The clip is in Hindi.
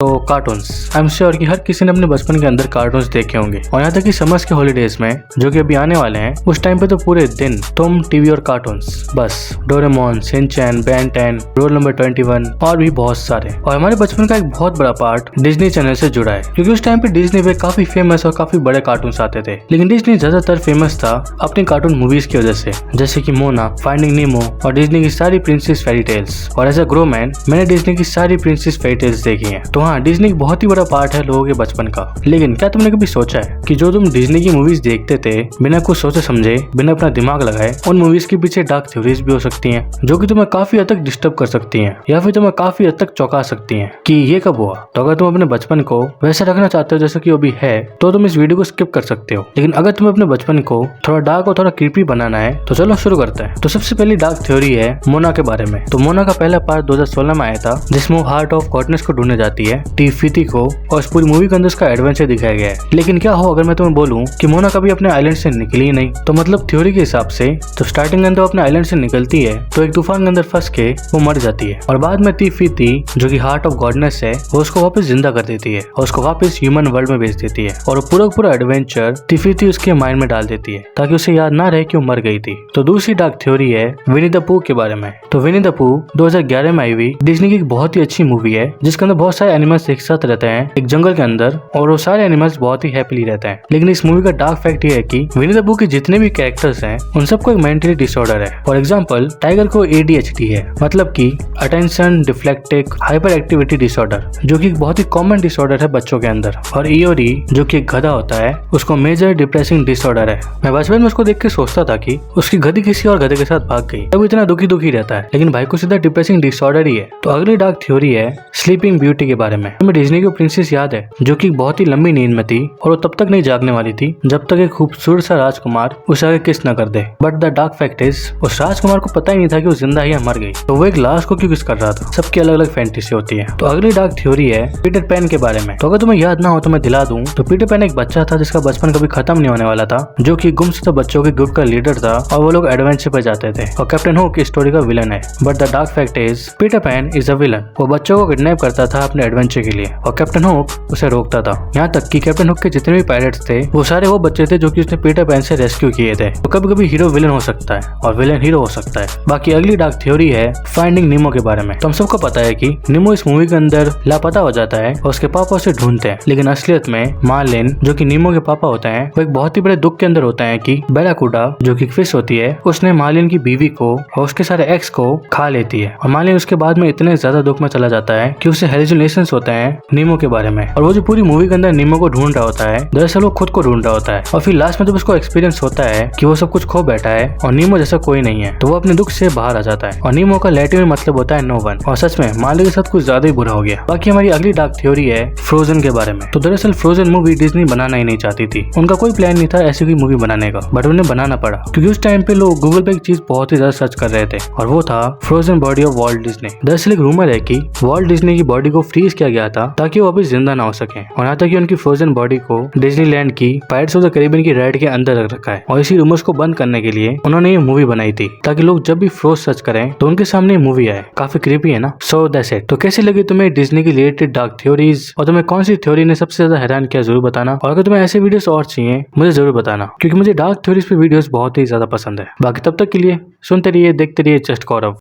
तो कार्टून्स आई एम श्योर कि हर किसी ने अपने बचपन के अंदर कार्टून्स देखे होंगे और यहाँ तक कि समर्स के हॉलीडेज में जो कि अभी आने वाले हैं उस टाइम पे तो पूरे दिन तुम टीवी और कार्टून्स बस Doraemon, Shinchan, Ben 10, roll number 21 और भी बहुत सारे। और हमारे बचपन का एक बहुत बड़ा पार्ट डिज्नी चैनल से जुड़ा है क्योंकि उस टाइम पे डिज्नी पे काफी फेमस और काफी बड़े कार्टून्स आते थे। लेकिन डिज्नी ज्यादातर फेमस था अपनी कार्टून मूवीज की वजह से, जैसे कि मोना, फाइंडिंग नीमो और डिज्नी की सारी प्रिंसेस फेरी टेल्स। और एज अ ग्रो मैन मैंने डिज्नी की सारी प्रिंसेस फेरी टेल्स देखी है। तो हाँ, डिज्नी बहुत ही बड़ा पार्ट है लोगों के बचपन का। लेकिन क्या तुमने कभी सोचा है कि जो तुम डिज्नी की मूवीज देखते थे बिना कुछ सोचे समझे, बिना अपना दिमाग लगाए, उन मूवीज के पीछे डार्क थ्योरीज भी हो सकती हैं जो कि तुम्हें काफी हद तक डिस्टर्ब कर सकती हैं या फिर तुम्हें काफी हद तक चौंका सकती हैं कि ये कब हुआ। तो अगर तुम अपने बचपन को वैसा रखना चाहते हो जैसा कि वो भी है तो तुम इस वीडियो को स्किप कर सकते हो। लेकिन अगर तुम्हें अपने बचपन को थोड़ा डार्क और थोड़ा क्रीपी बनाना है तो चलो शुरू करते हैं। तो सबसे पहली डार्क थ्योरी है मोना के बारे में। तो मोना का पहला पार्ट 2016 में आया था जिसमें हार्ट ऑफ गॉडनेस को ढूंढने जाती है टीफिती को और इस पूरी मूवी के अंदर उसका एडवेंचर दिखाया गया है। लेकिन क्या हो अगर मैं तुम्हें बोलूं कि मोना कभी अपने आइलैंड से निकली ही नहीं। तो मतलब थ्योरी के हिसाब से तो स्टार्टिंग के अंदर अपने आइलैंड से निकलती है तो एक तूफान के अंदर फंस के वो मर जाती है और बाद में टीफिती जो कि हार्ट ऑफ गॉडनेस है वो उसको वापस जिंदा कर देती है और उसको वापस ह्यूमन वर्ल्ड में भेज देती है और पूरा एडवेंचर टीफिती उसके माइंड में डाल देती है ताकि उसे याद ना रहे कि वो मर गई थी। तो दूसरी डार्क थ्योरी है विनी द पूह के बारे में। तो विनी द पूह 2011 में आई हुई डिज्नी की एक बहुत ही अच्छी मूवी है जिसके अंदर बहुत सारे एनिमल्स एक साथ रहते हैं एक जंगल के अंदर और वो सारे एनिमल्स बहुत ही हैप्पीली रहते हैं। लेकिन इस मूवी का डार्क फैक्ट ये है कि विनी द पूह के जितने भी कैरेक्टर्स हैं उन सबको एक मेंटली डिसऑर्डर है। फॉर एग्जांपल टाइगर को ADHD है, मतलब कि अटेंशन डिफ्लेक्टिक हाइपर एक्टिविटी डिसऑर्डर, जो कि बहुत ही कॉमन डिसऑर्डर है बच्चों के अंदर। और इयोरी जो कि एक गधा होता है उसको मेजर डिप्रेसिंग डिसऑर्डर है। मैं बचपन में उसको देख के सोचता था कि उसकी गधी किसी और गधे के साथ भाग गई, तब इतना दुखी रहता है, लेकिन भाई को सीधा डिप्रेसिंग डिसऑर्डर ही है। तो अगली डार्क थ्योरी है स्लीपिंग ब्यूटी के बारे में। तुम्हें डिज्नी की प्रिंसेस याद है जो कि बहुत ही लंबी नींद में थी और वो तब तक नहीं जागने वाली थी जब तक एक खूबसूरत सा राजकुमार उसे आगे किस न कर दे। But the dark fact is उस राजकुमार को पता ही नहीं था कि वो जिंदा है या मर गई, तो वो एक लाश को क्यों किस कर रहा था। सबकी अलग अलग फैंटेसी होती है। तो अगली डार्क थ्योरी है पीटर पैन के बारे में। तो अगर तुम्हें याद ना हो तो मैं दिला दूं तो पीटर पैन एक बच्चा था जिसका बचपन कभी खत्म नहीं होने वाला था, जो कि गुमशुदा बच्चों के ग्रुप का लीडर था और वो लोग एडवेंचर पर जाते थे और कैप्टन हुक इस स्टोरी का विलन है। But the dark fact is Peter pan is a villain. वो बच्चों को किडनैप करता था अपने एडवेंचर के लिए और कैप्टन हुक उसे रोकता था। यहाँ तक कि कैप्टन हुक के जितने भी पायरेट्स थे वो सारे वो बच्चे थे जो कि उसने पीटर पैन से रेस्क्यू किए थे। तो कभी कभी हीरो विलन हो सकता है और विलन हीरो हो सकता है। बाकी अगली डार्क थ्योरी है फाइंडिंग नीमो के बारे में। तो हम सबको पता है कि नीमो इस मूवी के अंदर लापता हो जाता है और उसके पापा उसे ढूंढते हैं, लेकिन असलियत में मार्लिन जो कि नीमो के पापा होते हैं वो एक बहुत ही बड़े दुख के अंदर होता है कि बेराकुडा जो कि फिश होती है उसने मार्लिन की बीवी को और उसके सारे एक्स को खा लेती है और मार्लिन उसके बाद में इतने ज्यादा दुख में चला जाता है कि उसे हेलुसिनेशंस होते हैं नीमो के बारे में। और वो जो पूरी मूवी के अंदर नीमो को ढूंढ रहा होता है दरअसल वो खुद को ढूंढ रहा होता है और फिर लास्ट में जब उसको एक्सपीरियंस होता है कि वो सब कुछ खो बैठा है और नीमो जैसा कोई नहीं है तो वो अपने दुख से बाहर आ जाता है। और नीमो का लैटिन में मतलब होता है नो वन। और सच में मार्लिन के साथ कुछ ज्यादा ही बुरा हो गया। बाकी हमारी अगली डार्क थ्योरी है फ्रोजन के बारे में। तो दरअसल फ्रोजन मूवी डिज्नी बनाना ही नहीं चाहती थी, उनका कोई प्लान नहीं था ऐसी कोई मूवी बनाने का, बट उन्हें बनाना पड़ा क्योंकि उस टाइम पे लोग गूगल पे एक चीज बहुत ही ज्यादा सर्च कर रहे थे और वो था frozen body of Walt Disney. दरअसल एक रूमर है कि वॉल्ट डिज्नी की बॉडी को फ्रीज किया गया था ताकि वो अभी जिंदा ना हो सके और यहाँ तक कि उनकी फ्रोजन बॉडी को डिज्नीलैंड की पायरेट्स ऑफ द कैरिबियन की राइड के अंदर रख रखा है। और इसी रूमर्स को बंद करने के लिए उन्होंने ये मूवी बनाई थी ताकि लोग जब भी फ्रोज सर्च करें तो उनके सामने मूवी आए। काफी क्रीपी है ना। So that's it. तो कैसी लगी तुम्हें डिज्नी की रिलेटेड डार्क थ्योरीज और तुम्हें कौन सी थ्योरी ने सबसे ज्यादा हैरान किया जरूर बताना। और अगर तुम्हें ऐसे वीडियोस और चाहिए मुझे जरूर बताना क्योंकि मुझे डार्क थ्योरीज पे वीडियोस बहुत ही ज्यादा पसंद है। बाकी तब तक के लिए सुनते रहिए देखते रहिए जस्ट गौरव।